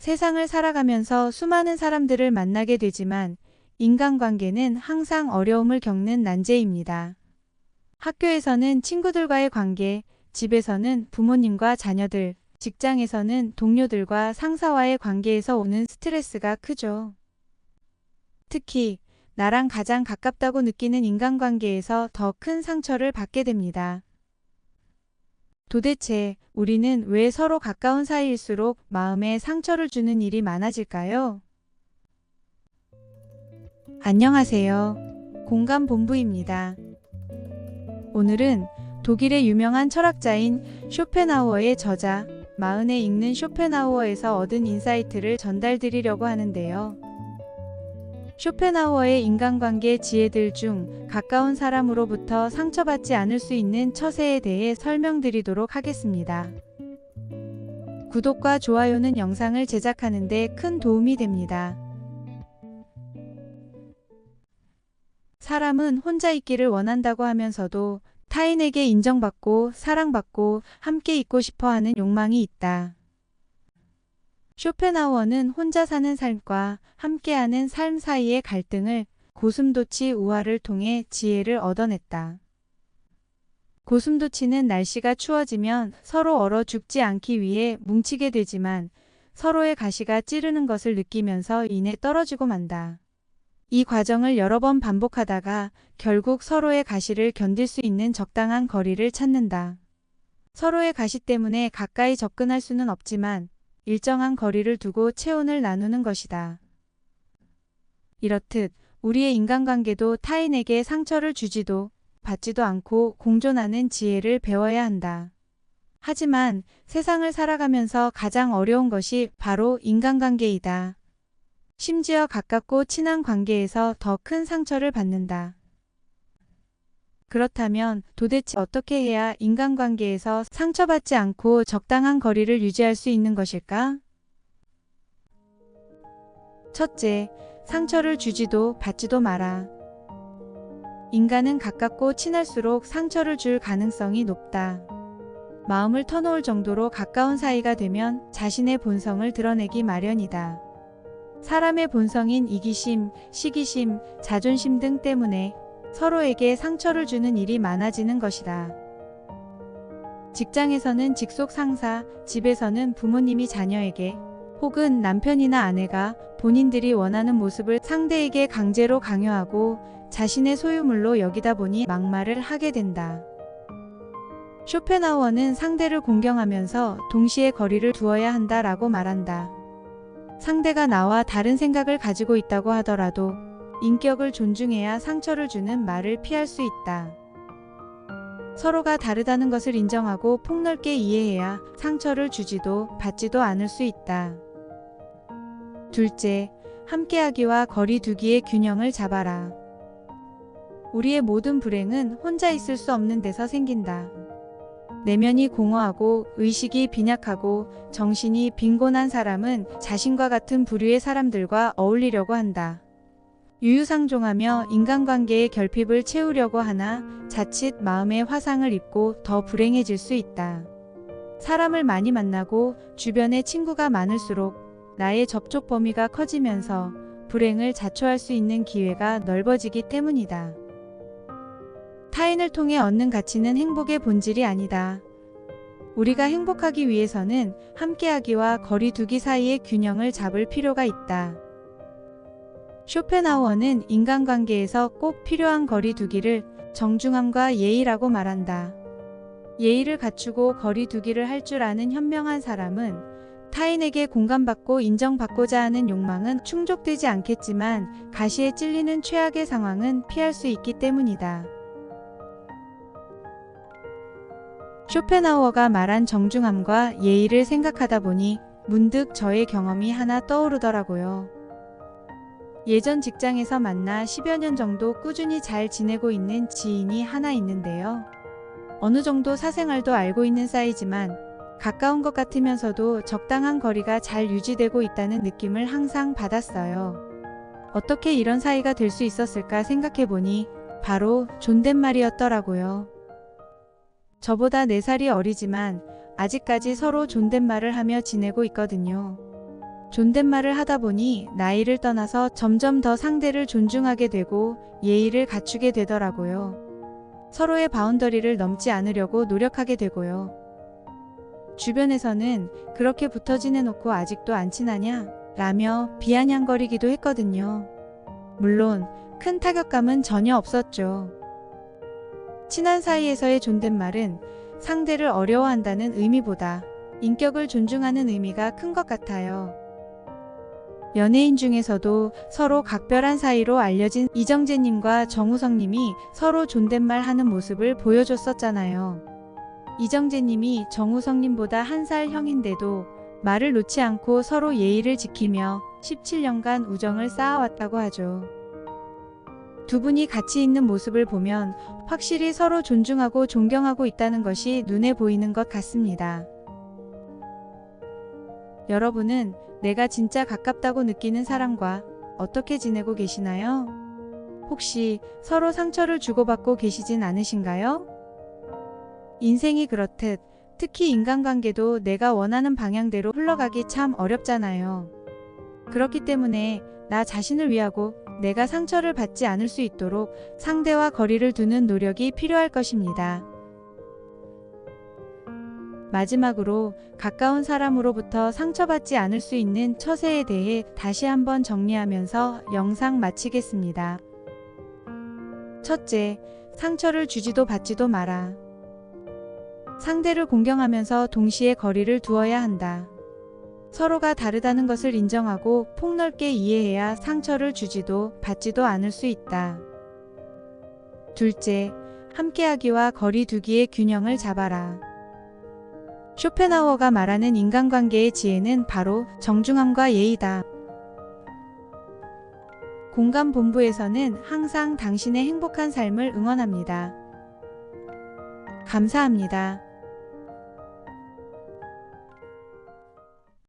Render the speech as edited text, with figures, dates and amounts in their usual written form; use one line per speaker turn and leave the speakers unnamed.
세상을 살아가면서 수많은 사람들을 만나게 되지만 인간관계는 항상 어려움을 겪는 난제입니다. 학교에서는 친구들과의 관계, 집에서는 부모님과 자녀들, 직장에서는 동료들과 상사와의 관계에서 오는 스트레스가 크죠. 특히 나랑 가장 가깝다고 느끼는 인간관계에서 더 큰 상처를 받게 됩니다. 도대체 우리는 왜 서로 가까운 사이일수록 마음에 상처를 주는 일이 많아질까요? 안녕하세요. 공감본부입니다. 오늘은 독일의 유명한 철학자인 쇼펜하우어의 저자 마흔에 읽는 쇼펜하우어에서 얻은 인사이트를 전달드리려고 하는데요. 쇼펜하우어의 인간관계 지혜들 중 가까운 사람으로부터 상처받지 않을 수 있는 처세에 대해 설명드리도록 하겠습니다. 구독과 좋아요는 영상을 제작하는 데 큰 도움이 됩니다. 사람은 혼자 있기를 원한다고 하면서도 타인에게 인정받고 사랑받고 함께 있고 싶어 하는 욕망이 있다. 쇼펜하우어는 혼자 사는 삶과 함께하는 삶 사이의 갈등을 고슴도치 우화를 통해 지혜를 얻어냈다. 고슴도치는 날씨가 추워지면 서로 얼어 죽지 않기 위해 뭉치게 되지만 서로의 가시가 찌르는 것을 느끼면서 이내 떨어지고 만다. 이 과정을 여러 번 반복하다가 결국 서로의 가시를 견딜 수 있는 적당한 거리를 찾는다. 서로의 가시 때문에 가까이 접근할 수는 없지만 일정한 거리를 두고 체온을 나누는 것이다. 이렇듯 우리의 인간관계도 타인에게 상처를 주지도 받지도 않고 공존하는 지혜를 배워야 한다. 하지만 세상을 살아가면서 가장 어려운 것이 바로 인간관계이다. 심지어 가깝고 친한 관계에서 더 큰 상처를 받는다. 그렇다면 도대체 어떻게 해야 인간관계에서 상처받지 않고 적당한 거리를 유지할 수 있는 것일까? 첫째, 상처를 주지도 받지도 마라. 인간은 가깝고 친할수록 상처를 줄 가능성이 높다. 마음을 터놓을 정도로 가까운 사이가 되면 자신의 본성을 드러내기 마련이다. 사람의 본성인 이기심, 시기심, 자존심 등 때문에 서로에게 상처를 주는 일이 많아지는 것이다. 직장에서는 직속 상사, 집에서는 부모님이 자녀에게, 혹은 남편이나 아내가 본인들이 원하는 모습을 상대에게 강제로 강요하고 자신의 소유물로 여기다 보니 막말을 하게 된다. 쇼펜하우어는 상대를 공경하면서 동시에 거리를 두어야 한다라고 말한다. 상대가 나와 다른 생각을 가지고 있다고 하더라도 인격을 존중해야 상처를 주는 말을 피할 수 있다. 서로가 다르다는 것을 인정하고 폭넓게 이해해야 상처를 주지도 받지도 않을 수 있다. 둘째, 함께하기와 거리 두기의 균형을 잡아라. 우리의 모든 불행은 혼자 있을 수 없는 데서 생긴다. 내면이 공허하고 의식이 빈약하고 정신이 빈곤한 사람은 자신과 같은 부류의 사람들과 어울리려고 한다. 유유상종하며 인간관계의 결핍을 채우려고 하나 자칫 마음의 화상을 입고 더 불행해질 수 있다. 사람을 많이 만나고 주변에 친구가 많을수록 나의 접촉 범위가 커지면서 불행을 자초할 수 있는 기회가 넓어지기 때문이다. 타인을 통해 얻는 가치는 행복의 본질이 아니다. 우리가 행복하기 위해서는 함께하기와 거리 두기 사이의 균형을 잡을 필요가 있다. 쇼펜하우어는 인간관계에서 꼭 필요한 거리 두기를 정중함과 예의라고 말한다. 예의를 갖추고 거리 두기를 할 줄 아는 현명한 사람은 타인에게 공감받고 인정받고자 하는 욕망은 충족되지 않겠지만 가시에 찔리는 최악의 상황은 피할 수 있기 때문이다. 쇼펜하우어가 말한 정중함과 예의를 생각하다 보니 문득 저의 경험이 하나 떠오르더라고요. 예전 직장에서 만나 10여 년 정도 꾸준히 잘 지내고 있는 지인이 하나 있는데요. 어느 정도 사생활도 알고 있는 사이지만 가까운 것 같으면서도 적당한 거리가 잘 유지되고 있다는 느낌을 항상 받았어요. 어떻게 이런 사이가 될 수 있었을까 생각해보니 바로 존댓말이었더라고요. 저보다 4살이 어리지만 아직까지 서로 존댓말을 하며 지내고 있거든요. 존댓말을 하다 보니 나이를 떠나서 점점 더 상대를 존중하게 되고 예의를 갖추게 되더라고요. 서로의 바운더리를 넘지 않으려고 노력하게 되고요. 주변에서는 그렇게 붙어 지내놓고 아직도 안 친하냐? 라며 비아냥거리기도 했거든요. 물론 큰 타격감은 전혀 없었죠. 친한 사이에서의 존댓말은 상대를 어려워한다는 의미보다 인격을 존중하는 의미가 큰 것 같아요. 연예인 중에서도 서로 각별한 사이로 알려진 이정재님과 정우성님이 서로 존댓말 하는 모습을 보여줬었잖아요. 이정재님이 정우성님보다 1살 형인데도 말을 놓지 않고 서로 예의를 지키며 17년간 우정을 쌓아왔다고 하죠. 두 분이 같이 있는 모습을 보면 확실히 서로 존중하고 존경하고 있다는 것이 눈에 보이는 것 같습니다. 여러분은 내가 진짜 가깝다고 느끼는 사람과 어떻게 지내고 계시나요? 혹시 서로 상처를 주고받고 계시진 않으신가요? 인생이 그렇듯 특히 인간관계도 내가 원하는 방향대로 흘러가기 참 어렵잖아요. 그렇기 때문에 나 자신을 위하고 내가 상처를 받지 않을 수 있도록 상대와 거리를 두는 노력이 필요할 것입니다. 마지막으로 가까운 사람으로부터 상처받지 않을 수 있는 처세에 대해 다시 한번 정리하면서 영상 마치겠습니다. 첫째, 상처를 주지도 받지도 마라. 상대를 공경하면서 동시에 거리를 두어야 한다. 서로가 다르다는 것을 인정하고 폭넓게 이해해야 상처를 주지도 받지도 않을 수 있다. 둘째, 함께하기와 거리 두기의 균형을 잡아라. 쇼펜하우어가 말하는 인간관계의 지혜는 바로 정중함과 예의다. 공감본부에서는 항상 당신의 행복한 삶을 응원합니다. 감사합니다.